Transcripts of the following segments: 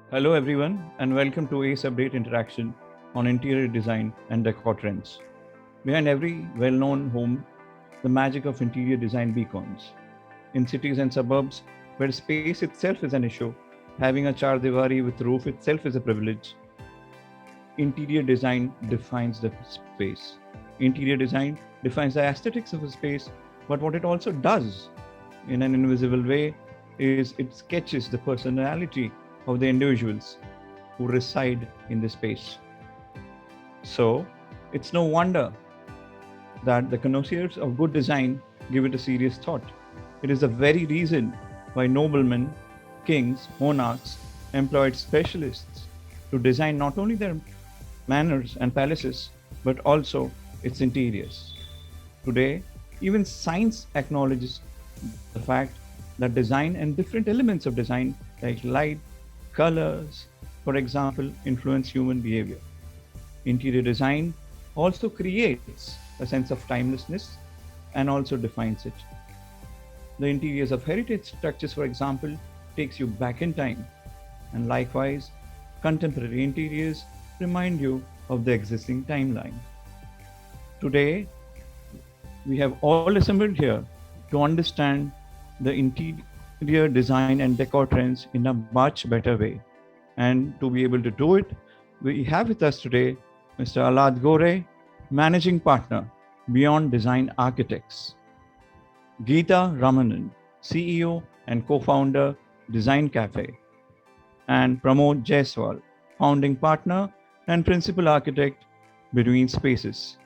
Hello, everyone, and welcome to ACE Update Interaction on interior design and decor trends. Behind every well known home, the magic of interior design beacons. In cities and suburbs, where space itself is an issue, having a chaar diwari with roof itself is a privilege. Interior design defines the space. Interior design defines the aesthetics of a space, but what it also does in an invisible way is it sketches the personality of the individuals who reside in the space. So, it's no wonder that the connoisseurs of good design give it a serious thought. It is the very reason why noblemen, kings, monarchs employed specialists to design not only their manors and palaces, but also its interiors. Today, even science acknowledges the fact that design and different elements of design, like light, colors, for example, influence human behavior. Interior design also creates a sense of timelessness and also defines it. The interiors of heritage structures, for example, takes you back in time, and likewise, contemporary interiors remind you of the existing timeline. Today, we have all assembled here to understand the interior design and decor trends in a much better way. And to be able to do it, we have with us today Mr. Alad Gore, Managing Partner, Beyond Design Architects, Geeta Ramanan, CEO and co-founder, Design Cafe, and Pramod Jaiswal, founding partner and principal architect, Between Spaces.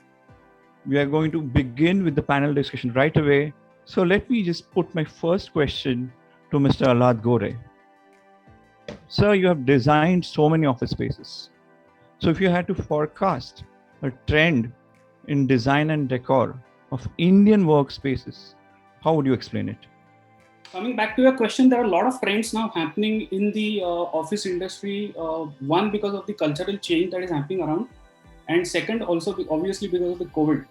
We are going to begin with the panel discussion right away. So let me just put my first question to Mr. Alad Gore. Sir, you have designed so many office spaces. So if you had to forecast a trend in design and decor of Indian workspaces, how would you explain it? Coming back to your question, there are a lot of trends now happening in the office industry. One, because of the cultural change that is happening around, and second, also obviously because of the COVID.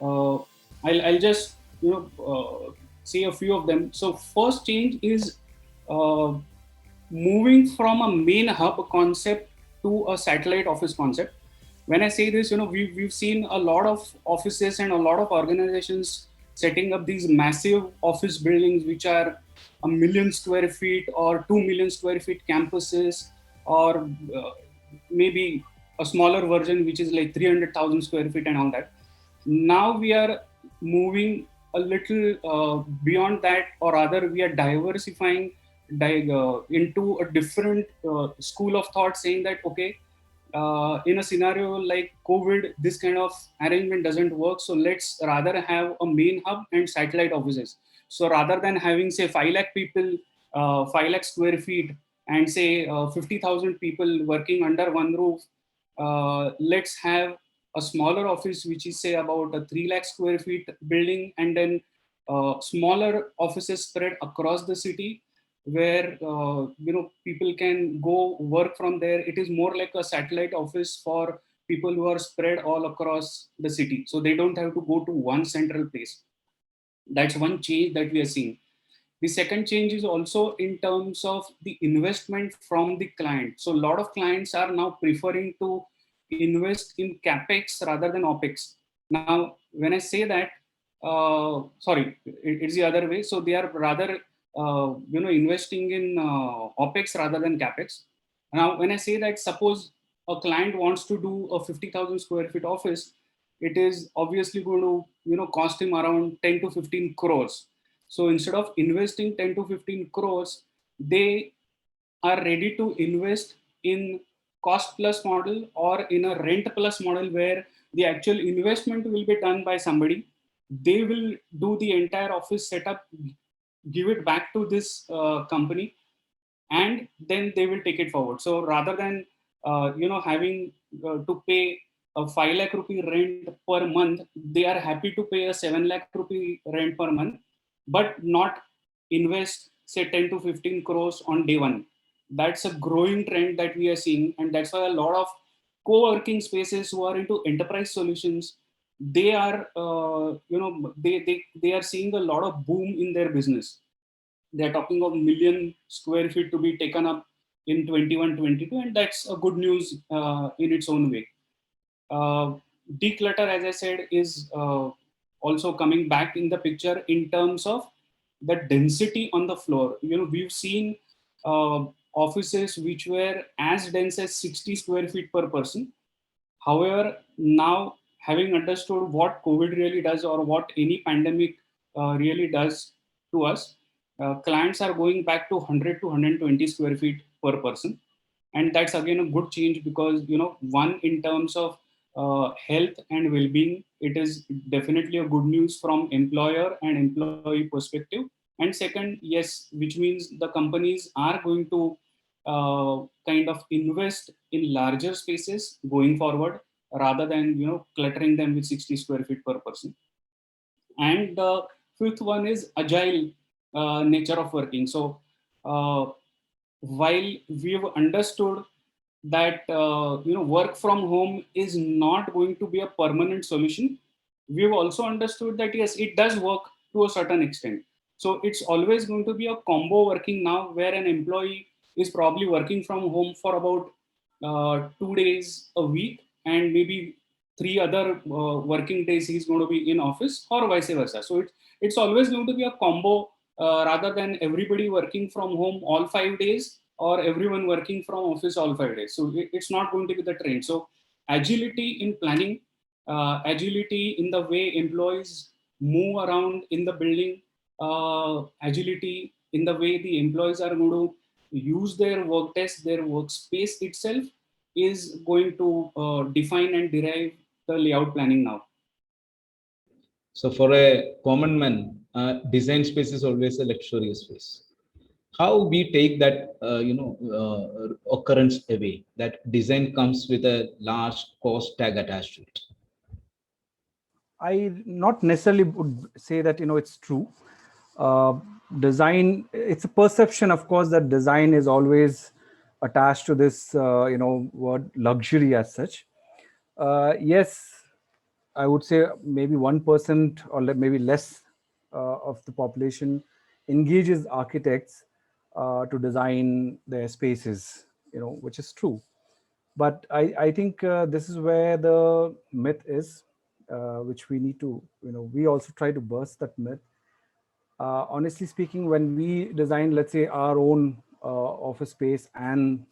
Uh, I'll just say a few of them. So first change is uh, moving from a main hub concept to a satellite office concept. When I say this, we've seen a lot of offices and a lot of organizations setting up these massive office buildings which are 1 million square feet or 2 million square feet campuses, or maybe a smaller version which is like 300,000 square feet and all that. Now we are moving a little beyond that, or rather we are diversifying into a different school of thought, saying that okay, in a scenario like COVID, this kind of arrangement doesn't work. So let's rather have a main hub and satellite offices. So rather than having say 5 lakh people, 5 lakh square feet, and say 50,000 people working under one roof, let's have a smaller office which is say about a 3 lakh square feet building, and then smaller offices spread across the city where people can go work from there. It is more like a satellite office for people who are spread all across the city, so they don't have to go to one central place. That's one change that we are seeing. The second change is also in terms of the investment from the client. So a lot of clients are now preferring to invest in capex rather than opex. Now, when I say that, sorry, it's the other way. So they are rather, investing in opex rather than capex. Now, when I say that, suppose a client wants to do a 50,000 square feet office, it is obviously going to, cost him around 10 to 15 crores. So instead of investing 10 to 15 crores, they are ready to invest in cost plus model or in a rent plus model where the actual investment will be done by somebody. They will do the entire office setup, give it back to this company, and then they will take it forward. So rather than having to pay a 5 lakh rupee rent per month, they are happy to pay a 7 lakh rupee rent per month, but not invest say 10 to 15 crores on day one. That's a growing trend that we are seeing, and that's why a lot of co-working spaces who are into enterprise solutions, they are they are seeing a lot of boom in their business. They're talking of million square feet to be taken up in 21-22, and that's a good news in its own way. Uh, Declutter, as I said, is also coming back in the picture in terms of the density on the floor. We've seen offices which were as dense as 60 square feet per person. However, now having understood what COVID really does, or what any pandemic really does to us, clients are going back to 100 to 120 square feet per person. And that's again a good change, because one, in terms of health and well-being, it is definitely a good news from employer and employee perspective. And second, yes, which means the companies are going to kind of invest in larger spaces going forward, rather than cluttering them with 60 square feet per person. And the fifth one is agile nature of working. So uh, while we've understood that work from home is not going to be a permanent solution, we've also understood that yes, it does work to a certain extent. So it's always going to be a combo working now, where an employee is probably working from home for about 2 days a week, and maybe three other working days he's going to be in office, or vice versa. So it's always going to be a combo, rather than everybody working from home all 5 days, or everyone working from office all 5 days. So it's not going to be the trend. So agility in planning, agility in the way employees move around in the building, agility in the way the employees are going to use their work desk, their workspace itself, is going to define and derive the layout planning now. So for a common man, design space is always a luxurious space. How we take that occurrence away? That design comes with a large cost tag attached to it. I not necessarily would say that it's true. Uh, Design, it's a perception, of course, that design is always attached to this word luxury as such. Yes, I would say maybe 1% or maybe less of the population engages architects to design their spaces, which is true. But I think this is where the myth is, which we need to, we also try to burst that myth. Honestly speaking, when we design, let's say, our own office space and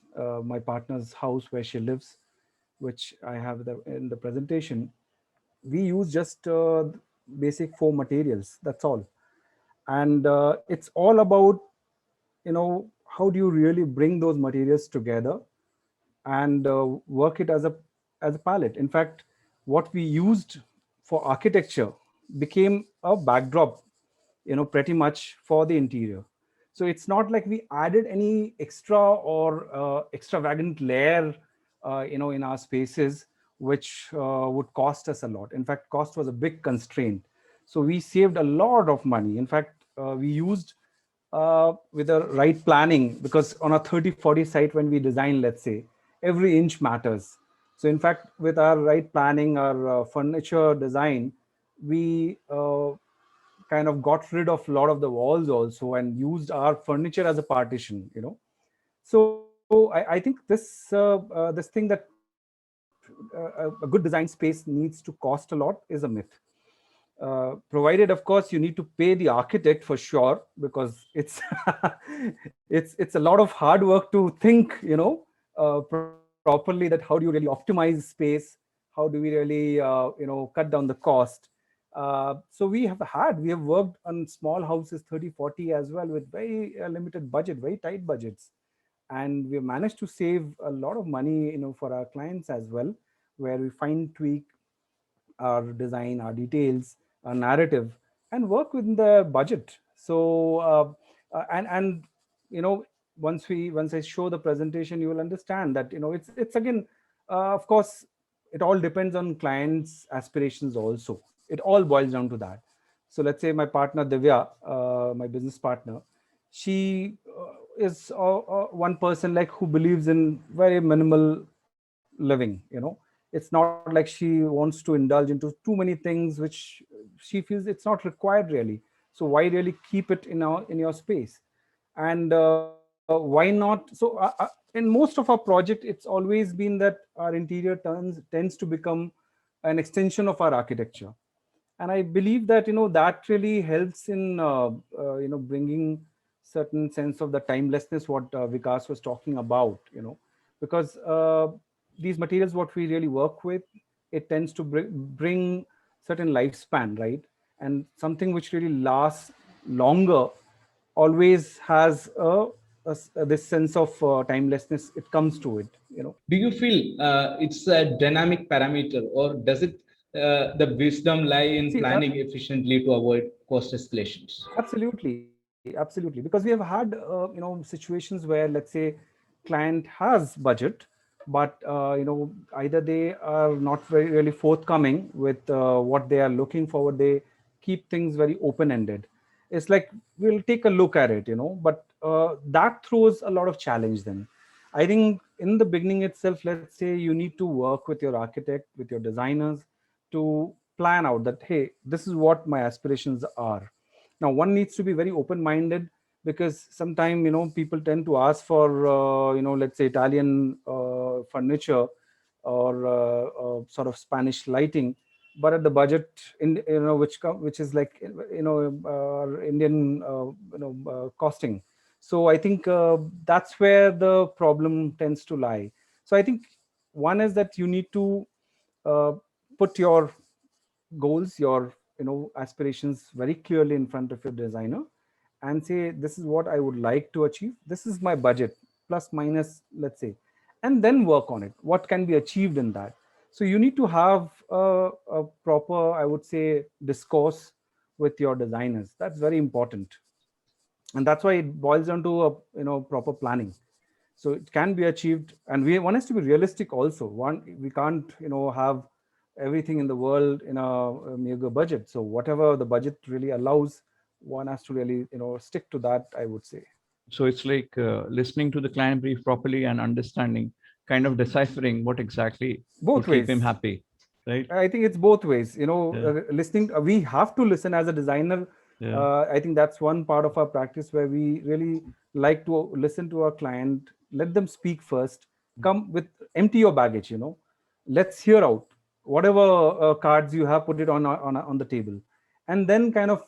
my partner's house where she lives, which I have in the presentation, we use just basic four materials. That's all. And it's all about, how do you really bring those materials together and work it as a palette. In fact, what we used for architecture became a backdrop, pretty much for the interior. So it's not like we added any extra or extravagant layer, in our spaces, which would cost us a lot. In fact, cost was a big constraint. So we saved a lot of money. In fact, we used with the right planning, because on a 30-40 site, when we design, let's say, every inch matters. So in fact, with our right planning, our furniture design, we kind of got rid of a lot of the walls also, and used our furniture as a partition. So I think this thing that a good design space needs to cost a lot is a myth. Provided, of course, you need to pay the architect for sure, because it's it's a lot of hard work to think, properly, that how do you really optimize space, how do we really cut down the cost. So we have worked on small houses, 30-40 as well, with very limited budget, very tight budgets, and we have managed to save a lot of money, for our clients as well, where we fine tweak our design, our details, our narrative, and work within the budget. So, and once I show the presentation, you will understand that it's again, of course, it all depends on clients' aspirations. Also, it all boils down to that. So, let's say my partner Divya, my business partner, she is one person like who believes in very minimal living. It's not like she wants to indulge into too many things which she feels it's not required really. So why really keep it in your space? And why not? So in most of our project, it's always been that our interior tends to become an extension of our architecture, and I believe that that really helps in bringing certain sense of the timelessness what Vikas was talking about. Because these materials what we really work with, it tends to bring certain lifespan, right? And something which really lasts longer always has this sense of timelessness. It comes to it. Do you feel it's a dynamic parameter, or does it the wisdom lie in See, planning efficiently to avoid cost escalations? absolutely, because we have had situations where, let's say, client has budget, but either they are not very really forthcoming with what they are looking forward. They keep things very open ended. It's like, we'll take a look at it, but that throws a lot of challenge. Then I think in the beginning itself, let's say, you need to work with your architect, with your designers, to plan out that, hey, this is what my aspirations are. Now one needs to be very open minded, because sometimes people tend to ask for let's say Italian furniture, or sort of Spanish lighting, but at the budget in which is like Indian costing. So I think that's where the problem tends to lie. So I think one is that you need to uh, put your goals, your aspirations very clearly in front of your designer, and say, this is what I would like to achieve, this is my budget, plus minus, let's say, and then work on it, what can be achieved in that. So you need to have a proper, I would say, discourse with your designers. That's very important, and that's why it boils down to a proper planning. So it can be achieved, and we one has to be realistic also. One, we can't have everything in the world in a meager budget. So whatever the budget really allows, one has to really stick to that, I would say. So it's like listening to the client brief properly and understanding, kind of deciphering what exactly Both would keep him ways. happy, right? I think it's both ways. Yeah, Listening. We have to listen as a designer. yeah. I think that's one part of our practice where we really like to listen to our client, let them speak first, come with empty your baggage. Let's hear out whatever cards you have, put it on the table, and then kind of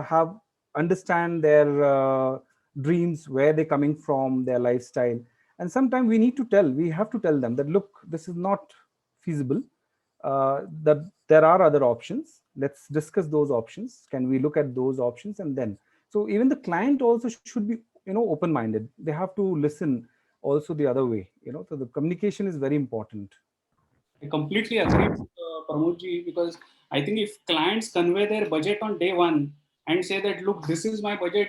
have understand their dreams, where they're coming from, their lifestyle. And sometimes we have to tell them that, look, this is not feasible, that there are other options. Let's discuss those options. Can we look at those options? And then, so even the client also should be open minded. They have to listen also the other way. So the communication is very important. I completely agree with Pramodji, because I think if clients convey their budget on day one and say that, look, this is my budget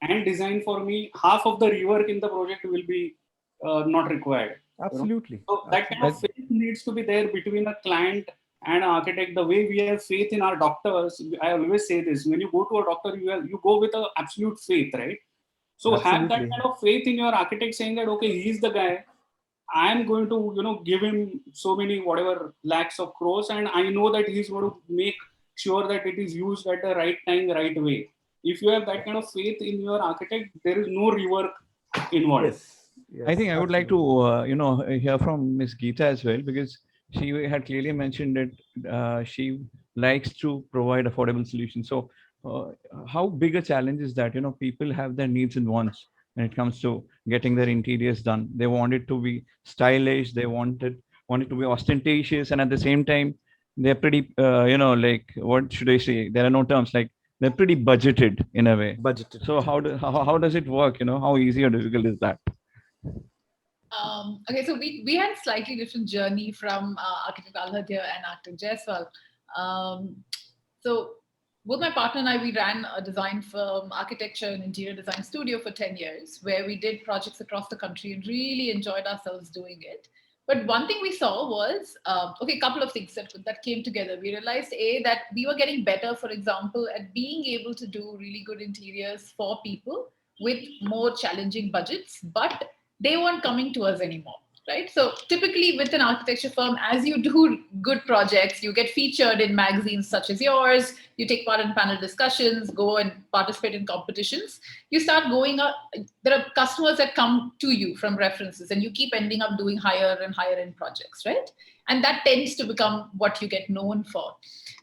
and design for me, half of the rework in the project will be not required. Absolutely. So that kind of I, faith needs to be there between a client and an architect. The way we have faith in our doctors, I always say this: when you go to a doctor, you go with an absolute faith, right? So have that Absolutely. kind of faith in your architect, saying that, okay, he's the guy. I'm going to, give him so many whatever lakhs of crores, and I know that he's going to make sure that it is used at the right time, the right way. If you have that kind of faith in your architect, there is no rework involved. Yes. I Yes. think I would like Absolutely. to, hear from Miss Geeta as well, because she had clearly mentioned that she likes to provide affordable solutions. So, uh, how big a challenge is that? People have their needs and wants when it comes to getting their interiors done. They want it to be stylish. They want it to be ostentatious, and at the same time, they're pretty, like, what should I say? There are no terms, like they're pretty budgeted in a way. Budgeted. So how does it work? How easy or difficult is that? Okay, so we had a slightly different journey from architect Alhadia and architect Jaiswal. Um, so both my partner and I, we ran a design firm, architecture and interior design studio for 10 years, where we did projects across the country and really enjoyed ourselves doing it. But one thing we saw was, okay, a couple of things that came together. We realized, A, that we were getting better, for example, at being able to do really good interiors for people with more challenging budgets, but they weren't coming to us anymore. right? So typically with an architecture firm, as you do good projects, you get featured in magazines such as yours, you take part in panel discussions, go and participate in competitions, you start going up. There are customers that come to you from references, and you keep ending up doing higher and higher end projects, right? And that tends to become what you get known for.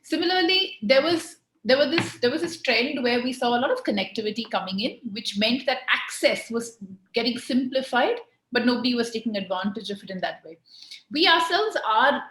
Similarly, there was this trend where we saw a lot of connectivity coming in, which meant that access was getting simplified, but nobody was taking advantage of it in that way. We ourselves, our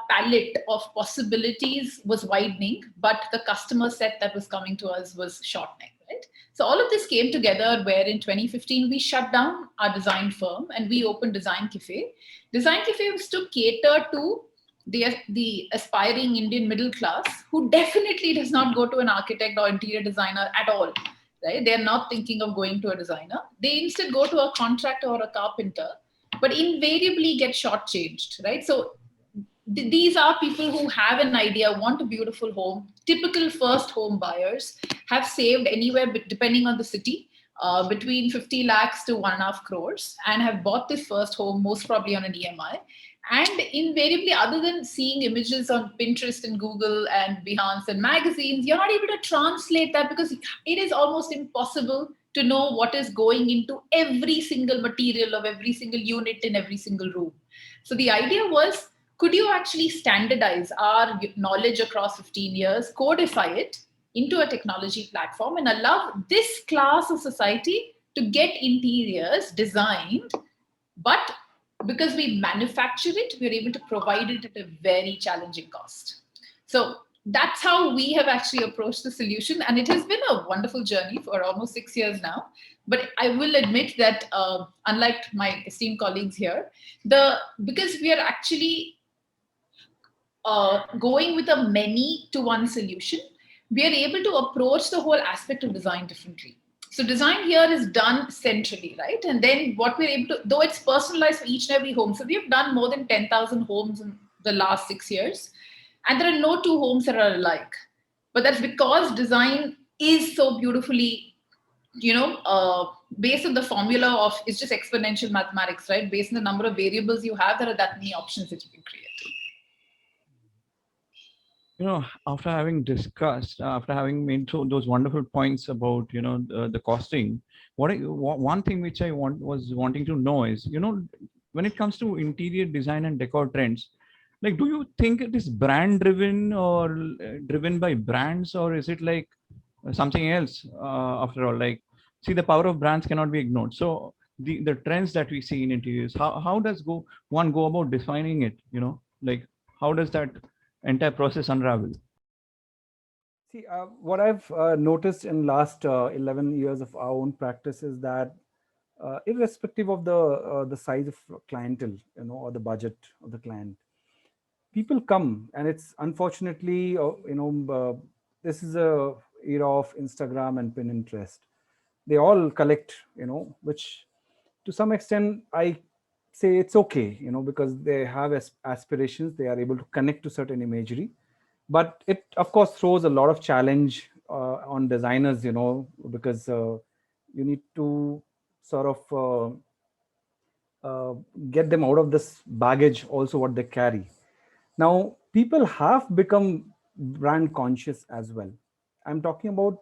palette of possibilities was widening, but the customer set that was coming to us was shortening, right? So all of this came together where in 2015 we shut down our design firm and we opened Design Cafe. Design Cafe was to cater to the aspiring Indian middle class who definitely does not go to an architect or interior designer at all, right? They're not thinking of going to a designer. They instead go to a contractor or a carpenter, but invariably get shortchanged, right? So these are people who have an idea, want a beautiful home, typical first home buyers, have saved anywhere, depending on the city, between 50 lakhs to 1.5 crores, and have bought this first home, most probably on an EMI. And invariably, other than seeing images on Pinterest and Google and Behance and magazines, you're not able to translate that because it is almost impossible to know what is going into every single material of every single unit in every single room. So the idea was, could you actually standardize our knowledge across 15 years, codify it into a technology platform, and allow this class of society to get interiors designed, but because we manufacture it, we're able to provide it at a very challenging cost. So that's how we have actually approached the solution. And it has been a wonderful journey for almost 6 years now. But I will admit that, unlike my esteemed colleagues here, because we are actually going with a many to one solution, we are able to approach the whole aspect of design differently. So design here is done centrally, right? And then what we're able to, though it's personalized for each and every home. So we've done more than 10,000 homes in the last 6 years. And there are no two homes that are alike. But that's because design is so beautifully, based on the formula of, it's just exponential mathematics, right? Based on the number of variables you have, there are that many options that you can create. After having discussed, after having made those wonderful points about, the costing, one thing which I was wanting to know is, when it comes to interior design and decor trends, like, do you think it is brand driven or driven by brands, or is it like something else? After all, like, see, the power of brands cannot be ignored. So the trends that we see in interiors, how does one go about defining it? Like, how does that entire process unravel? See, what I've noticed in last 11 years of our own practice is that irrespective of the size of clientele, or the budget of the client, people come, and it's unfortunately, this is a era of Instagram and Pinterest. They all collect, which to some extent I say it's okay, because they have aspirations, they are able to connect to certain imagery, but it of course throws a lot of challenge on designers, because you need to sort of get them out of this baggage also what they carry. Now people have become brand conscious as well. I'm talking about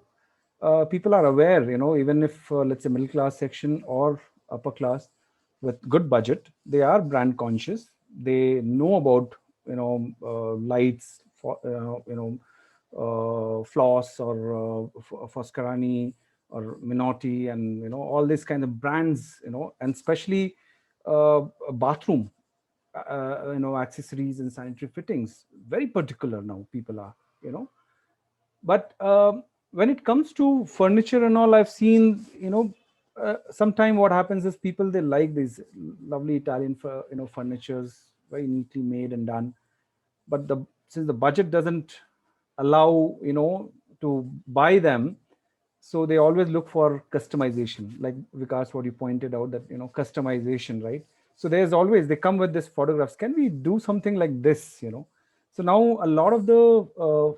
people are aware, even if let's say middle class section or upper class with good budget, they are brand conscious. They know about lights for floss or Foscarani or Minotti, and all these kind of brands, and especially bathroom accessories and sanitary fittings, very particular now people are, but when it comes to furniture and all, I've seen, sometime what happens is people, they like these lovely Italian furnitures, very neatly made and done, but since the budget doesn't allow, to buy them, so they always look for customization, like Vikas what you pointed out, that customization, right? So there's always, they come with this photographs, can we do something like this, so now a lot of the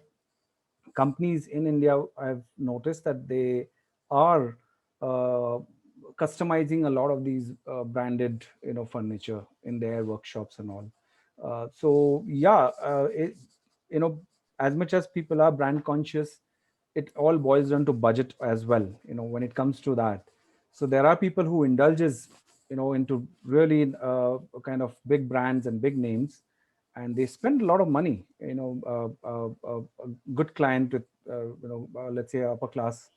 companies in India, I've noticed that they are customizing a lot of these branded, furniture in their workshops and all. So yeah, you know, as much as people are brand conscious, it all boils down to budget as well. When it comes to that, so there are people who indulges, into really kind of big brands and big names, and they spend a lot of money. A good client with let's say upper class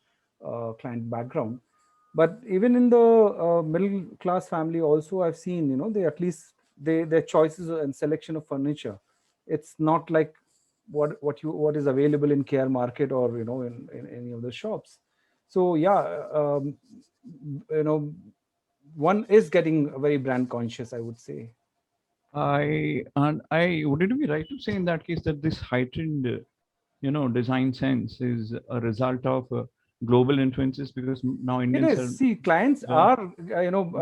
client background, but even in the middle class family also, I've seen, they at least their choices and selection of furniture, it's not like what is available in care market, or in any of the shops. So yeah, you know one is getting very brand conscious, I would say. I would it be right to say in that case that this heightened, design sense is a result of global influences because now It Indians are, is. See, clients yeah, are,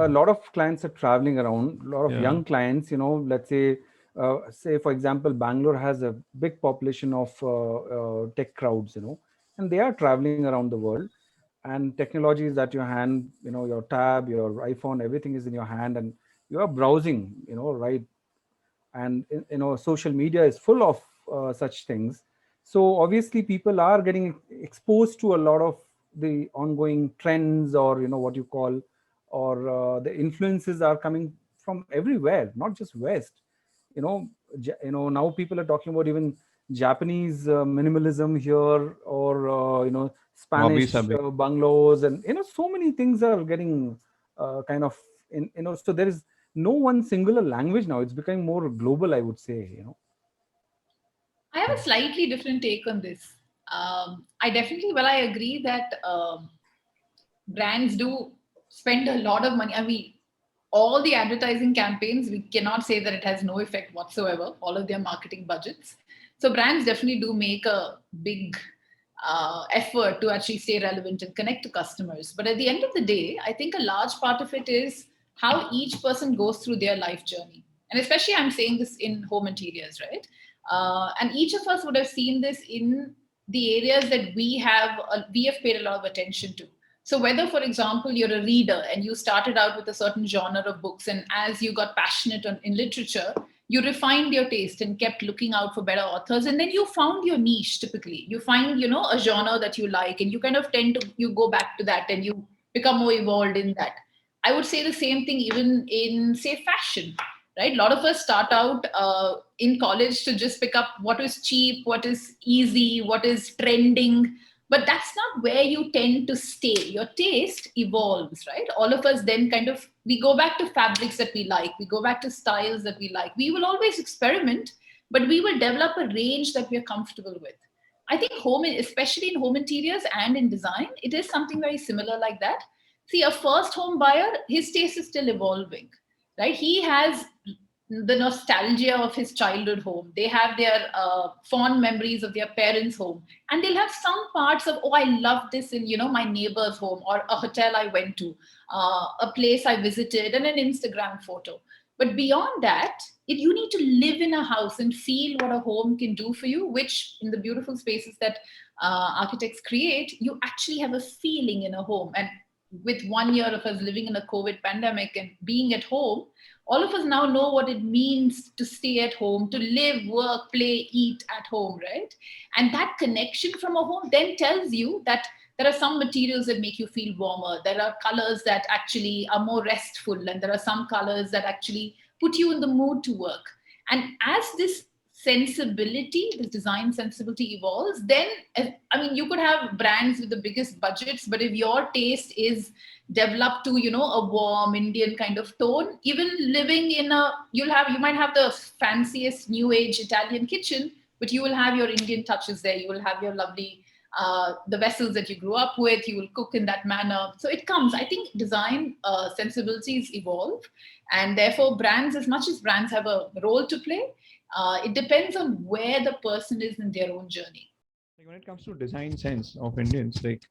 a lot of clients are traveling around, a lot of yeah, young clients, let's say, for example, Bangalore has a big population of tech crowds, and they are traveling around the world. And technology is at your hand, your tab, your iPhone, everything is in your hand, and you are browsing, right? And social media is full of such things. So obviously people are getting exposed to a lot of the ongoing trends, or what you call, or the influences are coming from everywhere, not just west. Now people are talking about even Japanese minimalism here, or hobbies are Spanish big. bungalows, and so many things are getting kind of so there is no one singular language now. It's becoming more global, I would say. I have a slightly different take on this. I definitely, well, I agree that brands do spend a lot of money. I mean, all the advertising campaigns, we cannot say that it has no effect whatsoever, all of their marketing budgets. So brands definitely do make a big effort to actually stay relevant and connect to customers. But at the end of the day, I think a large part of it is how each person goes through their life journey. And especially, I'm saying this in home interiors, right? And each of us would have seen this in the areas that we have paid a lot of attention to. So whether, for example, you're a reader and you started out with a certain genre of books, and as you got passionate in literature, you refined your taste and kept looking out for better authors, and then you found your niche. Typically you find, a genre that you like, and you kind of tend to, you go back to that and you become more evolved in that. I would say the same thing even in, say, fashion, right? A lot of us start out in college to just pick up what is cheap, what is easy, what is trending, but that's not where you tend to stay. Your taste evolves, right? All of us then kind of, we go back to fabrics that we like, we go back to styles that we like. We will always experiment, but we will develop a range that we are comfortable with. I think home, especially in home interiors and in design, it is something very similar like that. See, a first home buyer, his taste is still evolving, right? He has the nostalgia of his childhood home. They have their fond memories of their parents' home, and they'll have some parts of, oh, I love this in, my neighbor's home, or a hotel I went to, a place I visited, and an Instagram photo. But beyond that, you need to live in a house and feel what a home can do for you, which in the beautiful spaces that architects create, you actually have a feeling in a home. And with 1 year of us living in a COVID pandemic and being at home, all of us now know what it means to stay at home, to live, work, play, eat at home, right? And that connection from a home then tells you that there are some materials that make you feel warmer. There are colors that actually are more restful, and there are some colors that actually put you in the mood to work. And as this sensibility, this design sensibility evolves, then, I mean, you could have brands with the biggest budgets, but if your taste is developed to, a warm Indian kind of tone, even living in a, you might have the fanciest new age Italian kitchen, but you will have your Indian touches there. You will have your lovely the vessels that you grew up with. You will cook in that manner. So it comes, I think design sensibilities evolve, and therefore brands, as much as brands have a role to play, it depends on where the person is in their own journey. Like when it comes to design sense of Indians, like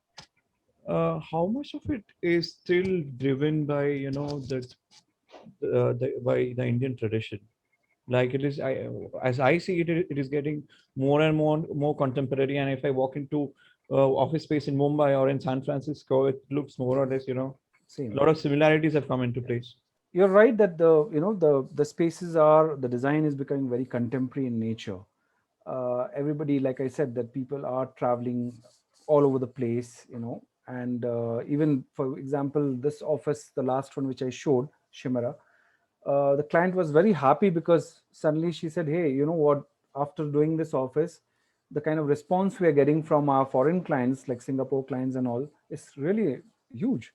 how much of it is still driven by by the Indian tradition? Like it is, as I see it, it is getting more and more contemporary. And if I walk into office space in Mumbai or in San Francisco, it looks more or less, Same. A lot of similarities have come into place. You're right that the spaces are, the design is becoming very contemporary in nature. Everybody, like I said, that people are traveling all over the place, and even for example, this office, the last one which I showed, Shimera, the client was very happy because suddenly she said, hey, you know what, after doing this office, the kind of response we are getting from our foreign clients like Singapore clients and all is really huge.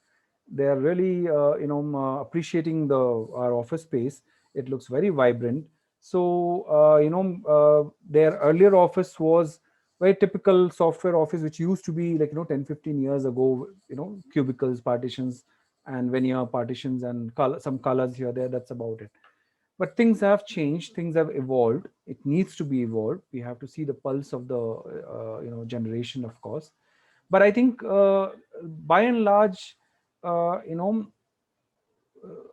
They are really appreciating the our office space. It looks very vibrant. So their earlier office was very typical software office, which used to be like 10, 15 years ago, cubicles, partitions, and veneer partitions, and some colors here there, that's about it. But things have changed, things have evolved. It needs to be evolved. We have to see the pulse of the generation, of course. But I think by and large, uh, you know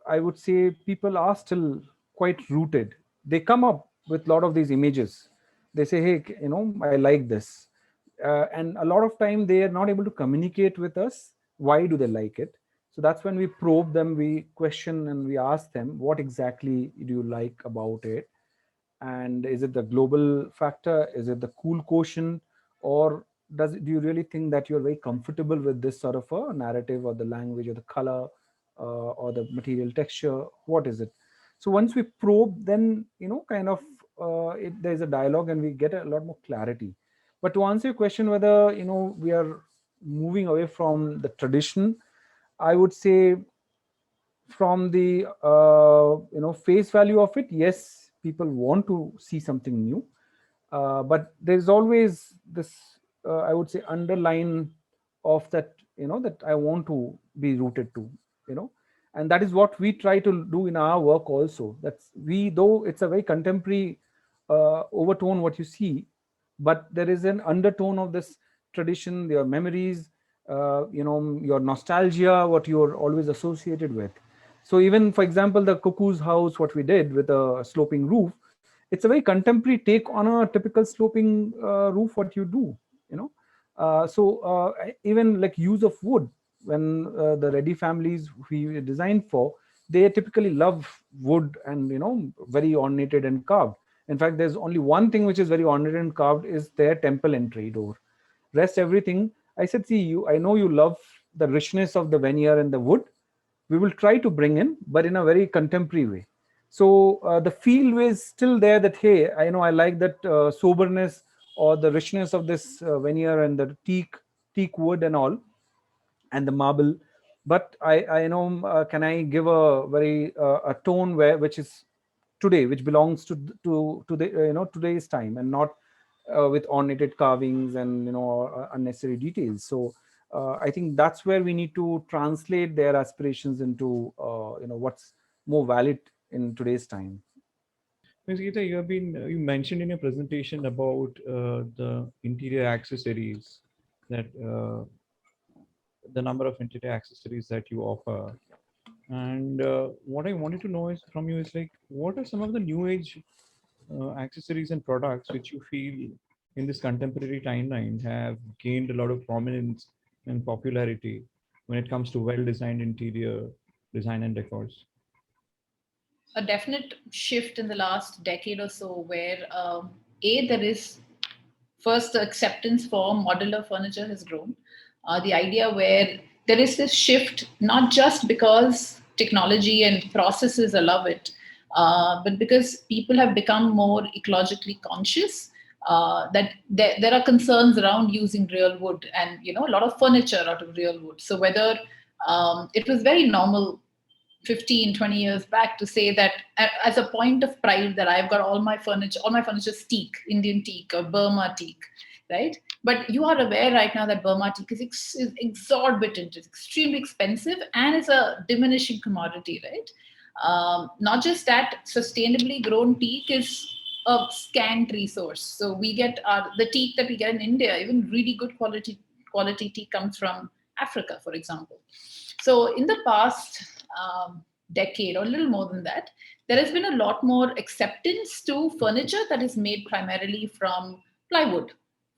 I would say people are still quite rooted. They come up with a lot of these images. They say, hey, I like this. And a lot of time they are not able to communicate with us. Why do they like it? So that's when we probe them, we question and we ask them, what exactly do you like about it? And is it the global factor? Is it the cool quotient? Or do you really think that you're very comfortable with this sort of a narrative, or the language, or the color, or the material texture? What is it? So once we probe, then kind of there's a dialogue and we get a lot more clarity. But to answer your question, whether we are moving away from the tradition, I would say from the face value of it, yes, people want to see something new, but there's always this I would say underline of that, that I want to be rooted to, you know and that is what we try to do in our work also. That's we, though it's a very contemporary overtone what you see, but there is an undertone of this tradition, your memories, your nostalgia, what you're always associated with. So even for example, the cuckoo's house, what we did with a sloping roof, it's a very contemporary take on a typical sloping roof what you do, you know even like use of wood, when the ready families we designed for, they typically love wood and very ornated and carved. In fact, there's only one thing which is very ornated and carved, is their temple entry door. Rest everything, I said, see, I know you love the richness of the veneer and the wood. We will try to bring in, but in a very contemporary way. So the feel is still there, that hey, I know I like that soberness or the richness of this veneer and the teak wood and all, and the marble. But I know, can I give a very a tone which is today, which belongs to the today's time, and not with ornated carvings and unnecessary details. So I think that's where we need to translate their aspirations into what's more valid in today's time. Ms. Geeta, you mentioned in your presentation about the interior accessories, that the number of interior accessories that you offer. And what I wanted to know is from you is like, what are some of the new age accessories and products which you feel in this contemporary timeline have gained a lot of prominence and popularity when it comes to well-designed interior design and decors? A definite shift in the last decade or so where there is first the acceptance for modular furniture has grown. The idea where there is this shift, not just because technology and processes allow it, but because people have become more ecologically conscious. That there are concerns around using real wood, and a lot of furniture out of real wood. So whether it was very normal 15, 20 years back to say that as a point of pride that I've got all my furniture is teak, Indian teak or Burma teak, right? But you are aware right now that Burma teak is exorbitant, it's extremely expensive, and it's a diminishing commodity, right? Not just that, sustainably grown teak is a scant resource. So we get the teak that we get in India, even really good quality teak comes from Africa, for example. So in the past decade, or a little more than that, there has been a lot more acceptance to furniture that is made primarily from plywood,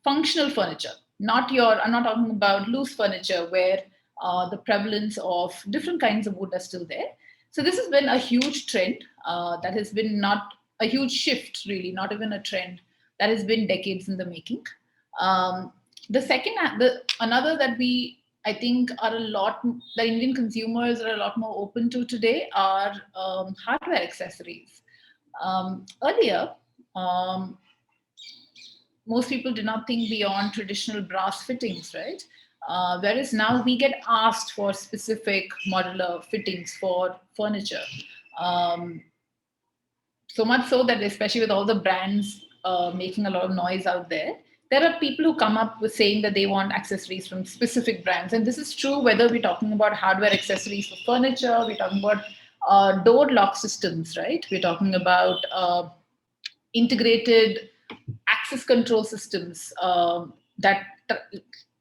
functional furniture. I'm not talking about loose furniture where the prevalence of different kinds of wood are still there. So this has been a huge trend that has been not a huge shift, really, not even a trend that has been decades in the making. The second, another that I think are a lot, the Indian consumers are a lot more open to today are hardware accessories. Earlier, most people did not think beyond traditional brass fittings, right? Whereas now we get asked for specific modular fittings for furniture. So much so that, especially with all the brands making a lot of noise out there are people who come up with saying that they want accessories from specific brands. And this is true whether we're talking about hardware accessories for furniture, we're talking about door lock systems, right? We're talking about integrated access control systems that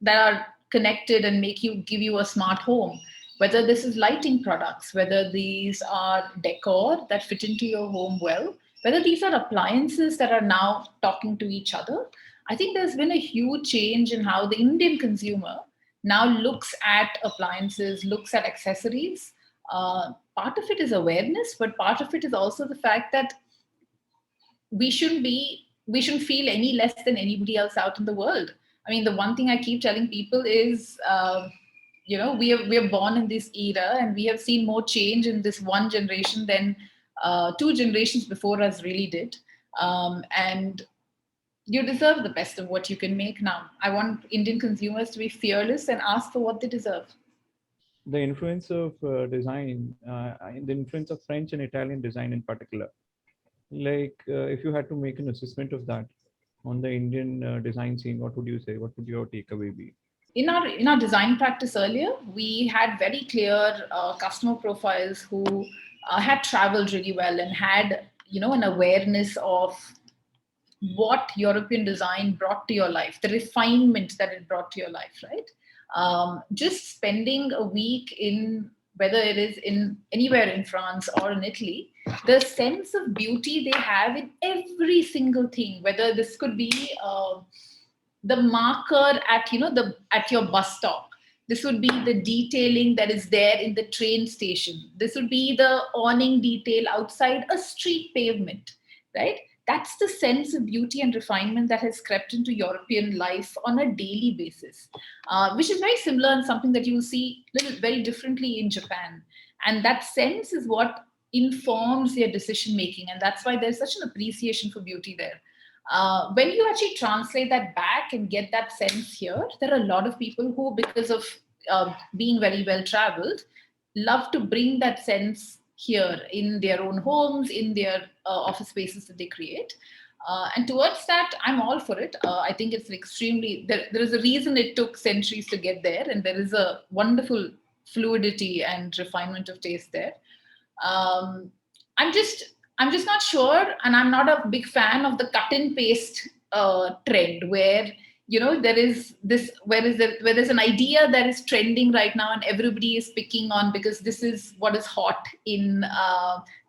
are connected and give you a smart home. Whether this is lighting products, whether these are decor that fit into your home well, whether these are appliances that are now talking to each other. I think there's been a huge change in how the Indian consumer now looks at appliances, looks at accessories. Part of it is awareness, but part of it is also the fact that we shouldn't feel any less than anybody else out in the world. I mean, the one thing I keep telling people is, we are born in this era, and we have seen more change in this one generation than two generations before us really did. And you deserve the best of what you can make now. I want Indian consumers to be fearless and ask for what they deserve. The influence of design, the influence of French and Italian design in particular. Like, if you had to make an assessment of that on the Indian design scene, what would you say? What would your takeaway be? In our design practice earlier, we had very clear customer profiles who had traveled really well and had an awareness of what European design brought to your life, the refinement that it brought to your life, right? Just spending a week in, whether it is in anywhere in France or in Italy, the sense of beauty they have in every single thing, whether this could be the marker at at your bus stop, this would be the detailing that is there in the train station, this would be the awning detail outside a street pavement, right? That's the sense of beauty and refinement that has crept into European life on a daily basis, which is very similar and something that you will see very differently in Japan. And that sense is what informs their decision making, and that's why there's such an appreciation for beauty there. When you actually translate that back and get that sense here, there are a lot of people who, because of being very well traveled, love to bring that sense here in their own homes, in their office spaces that they create. And towards that, I'm all for it. I think it's extremely, there is a reason it took centuries to get there, and there is a wonderful fluidity and refinement of taste there. Um, I'm just not sure, and I'm not a big fan of the cut and paste trend where there is this, where there's an idea that is trending right now and everybody is picking on because this is what is hot in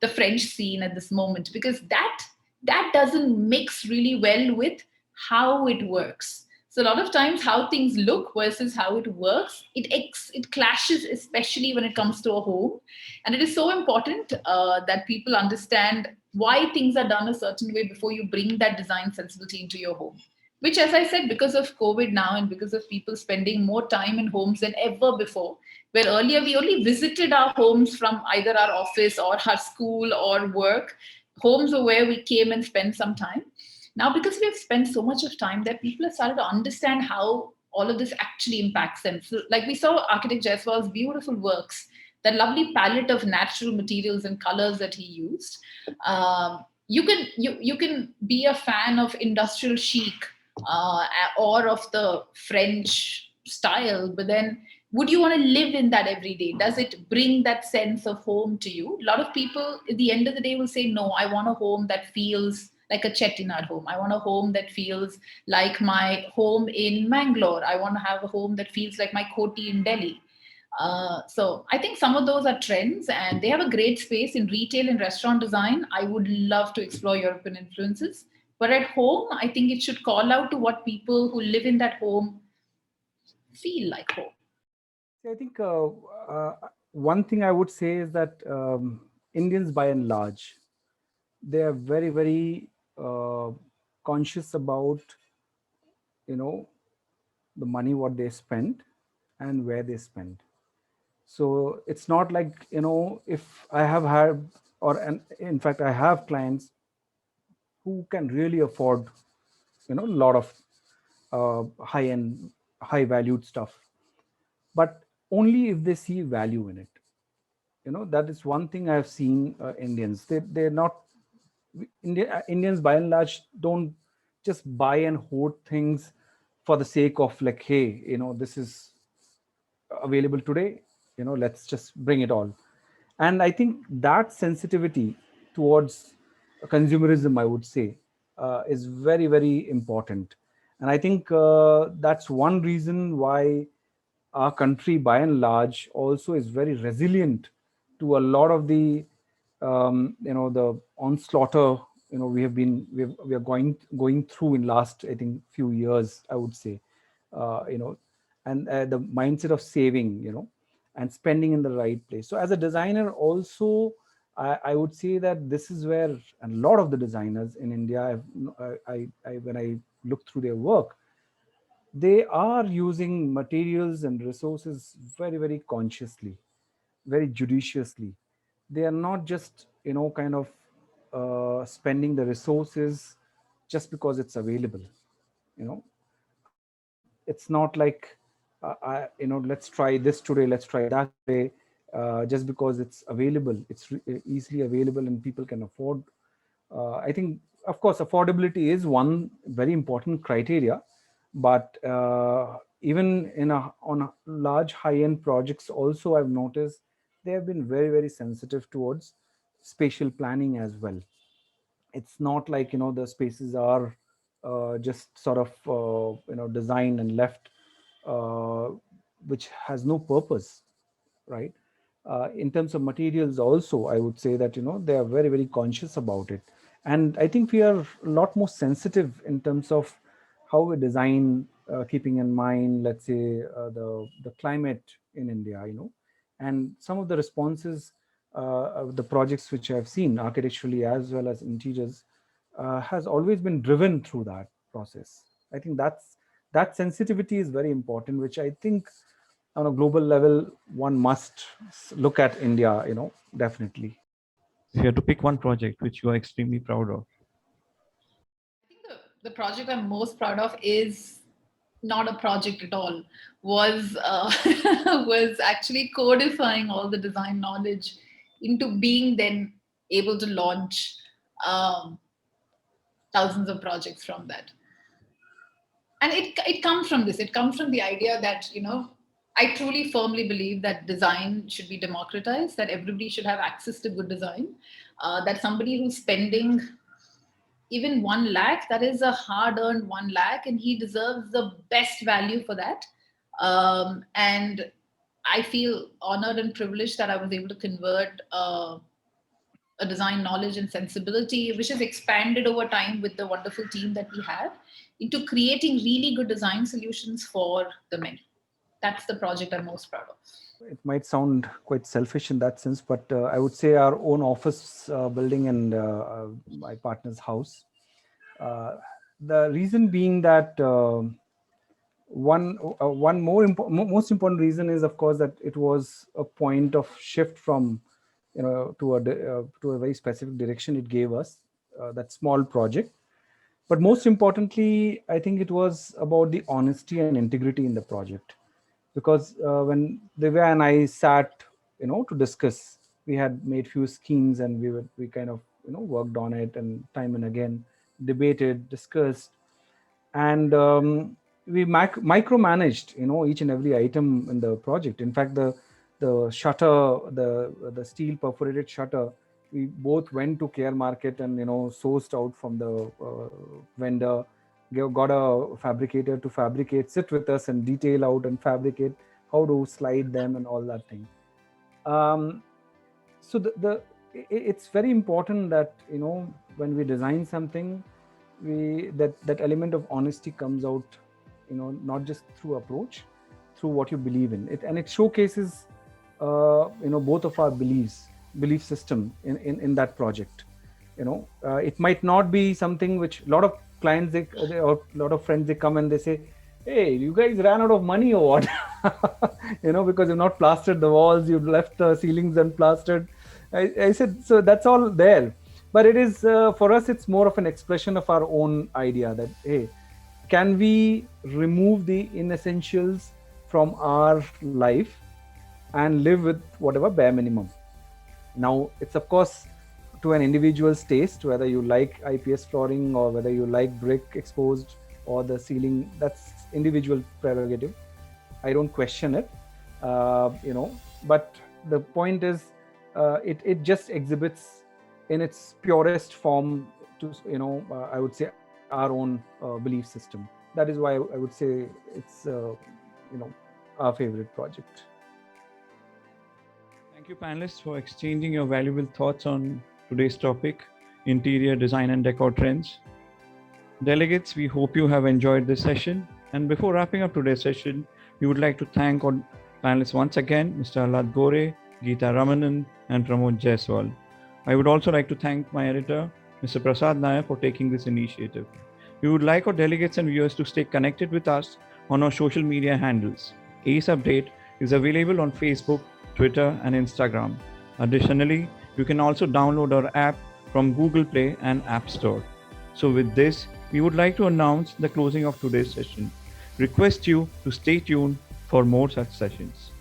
the French scene at this moment, because that doesn't mix really well with how it works. So a lot of times how things look versus how it works, it clashes, especially when it comes to a home. And it is so important that people understand why things are done a certain way before you bring that design sensibility into your home. Which, as I said, because of COVID now and because of people spending more time in homes than ever before, where earlier we only visited our homes from either our office or our school or work, homes were where we came and spent some time. Now, because we have spent so much of time there, people have started to understand how all of this actually impacts them. So, like we saw architect Jaiswal's beautiful works, that lovely palette of natural materials and colors that he used. You can be a fan of industrial chic or of the French style, but then would you want to live in that every day? Does it bring that sense of home to you? A lot of people at the end of the day will say, no, I want a home that feels like a Chettinad home. I want a home that feels like my home in Mangalore. I want to have a home that feels like my Koti in Delhi. So I think some of those are trends, and they have a great space in retail and restaurant design. I would love to explore European influences. But at home, I think it should call out to what people who live in that home feel like home. See, I think one thing I would say is that Indians, by and large, they are very, very conscious about, you know, the money what they spend and where they spend. So it's not like, if I have had, in fact, I have clients who can really afford, a lot of high end, high valued stuff, but only if they see value in it. That is one thing I've seen. Indians, they're not, Indians by and large don't just buy and hoard things for the sake of, like, hey, this is available today, let's just bring it all. And I think that sensitivity towards consumerism, I would say, is very, very important. And I think that's one reason why our country by and large also is very resilient to a lot of the the onslaught we are going through in last, I think, few years, I would say. uh, you know and the mindset of saving, and spending in the right place. So as a designer also, I would say that this is where a lot of the designers in India, when I look through their work, they are using materials and resources very, very consciously, very judiciously. They are not just, kind of spending the resources just because it's available. It's not like, let's try this today, let's try that today, just because it's available, it's easily available and people can afford. I think, of course, affordability is one very important criteria, but even on a large high-end projects also, I've noticed they have been very, very sensitive towards spatial planning as well. It's not like, the spaces are just sort of designed and left, uh, which has no purpose, right? In terms of materials also, I would say that, they are very, very conscious about it. And I think we are a lot more sensitive in terms of how we design, keeping in mind, let's say, the climate in India, and some of the responses of the projects which I've seen architecturally as well as interiors, has always been driven through that process. I think that sensitivity is very important, which I think on a global level one must look at India, definitely. If you have to pick one project which you are extremely proud of. I think the project I'm most proud of is not a project at all. Was was actually codifying all the design knowledge into being then able to launch um, thousands of projects from that. And it comes from this. It comes from the idea that, I truly firmly believe that design should be democratized, that everybody should have access to good design, that somebody who's spending even 1 lakh, that is a hard earned 1 lakh, and he deserves the best value for that. And I feel honored and privileged that I was able to convert a design knowledge and sensibility, which has expanded over time with the wonderful team that we have, into creating really good design solutions for the many. That's the project I'm most proud of. It might sound quite selfish in that sense, but I would say our own office building and my partner's house. The reason being that most important reason is, of course, that it was a point of shift from, to a very specific direction it gave us, that small project. But most importantly, I think it was about the honesty and integrity in the project, because when Divya and I sat, to discuss, we had made few schemes and we kind of, worked on it, and time and again debated, discussed, and we micromanaged, each and every item in the project. In fact, the shutter, the steel perforated shutter, we both went to Care Market and, sourced out from the vendor, got a fabricator to fabricate, sit with us and detail out and fabricate how to slide them and all that thing. So it's very important that, when we design something, that element of honesty comes out, not just through approach, through what you believe in. And it showcases, both of our belief system in that project. It might not be something which a lot of clients or a lot of friends, they come and they say, hey, you guys ran out of money or what? Because you've not plastered the walls, you've left the ceilings unplastered. I said, so that's all there. But it is, for us, it's more of an expression of our own idea that, hey, can we remove the inessentials from our life and live with whatever bare minimum? Now, it's of course to an individual's taste, whether you like IPS flooring or whether you like brick exposed or the ceiling. That's individual prerogative. I don't question it, but the point is, it just exhibits in its purest form to, I would say, our own belief system. That is why I would say it's, our favorite project. Thank you, panelists, for exchanging your valuable thoughts on today's topic, interior design and decor trends. Delegates, we hope you have enjoyed this session. And before wrapping up today's session, we would like to thank our panelists once again, Mr. Ahlad Gore, Geeta Ramanan, and Pramod Jaiswal. I would also like to thank my editor, Mr. Prasad Nair, for taking this initiative. We would like our delegates and viewers to stay connected with us on our social media handles. ACE Update is available on Facebook, Twitter, and Instagram. Additionally, you can also download our app from Google Play and App Store. So with this, we would like to announce the closing of today's session. Request you to stay tuned for more such sessions.